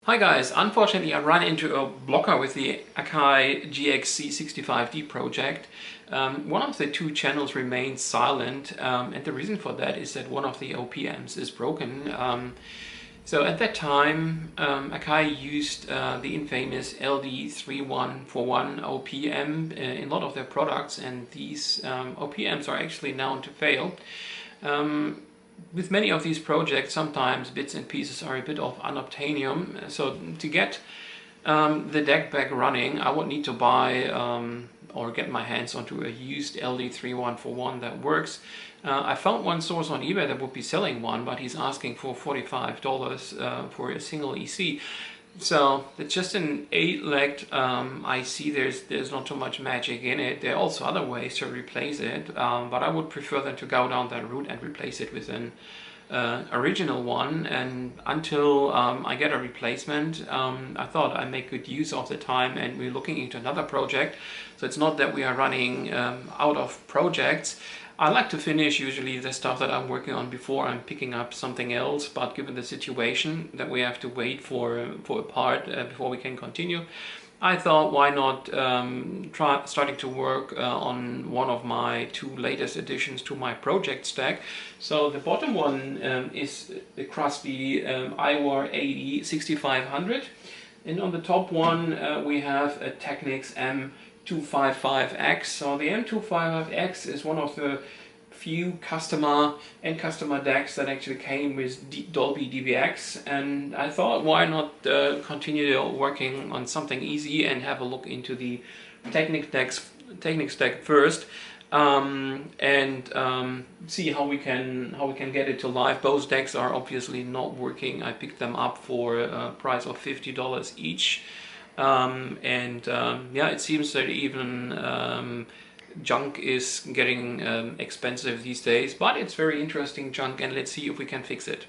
Hi guys, unfortunately I ran into a blocker with the Akai GXC-65D project. One of the two channels remains silent, and the reason for that is that one of the OPMs is broken. So at that time Akai used the infamous LD3141 OPM in a lot of their products, and these OPMs are actually known to fail. With many of these projects, sometimes bits and pieces are a bit of unobtainium. So to get the deck back running, I would need to buy or get my hands onto a used LD3141 that works. I found one source on eBay that would be selling one, but he's asking for $45 for a single EC. So it's just an 8-legged IC. There's not too much magic in it. There are also other ways to replace it, but I would prefer than to go down that route and replace it with an original one. And until I get a replacement, I thought I'd make good use of the time, and we're looking into another project. So it's not that we are running out of projects. I like to finish usually the stuff that I'm working on before I'm picking up something else, but given the situation that we have to wait for a part before we can continue, I thought why not starting to work on one of my two latest additions to my project stack. So the bottom one is the crusty iWar AD6500, and on the top one we have a Technics M255X. So the M255X is one of the few customer decks that actually came with Dolby DVX, and I thought why not continue working on something easy and have a look into the Technics deck first, and see how we can get it to live. Both decks are obviously not working. I picked them up for a price of $50 each. Yeah, it seems that even junk is getting expensive these days, but it's very interesting junk, and let's see if we can fix it.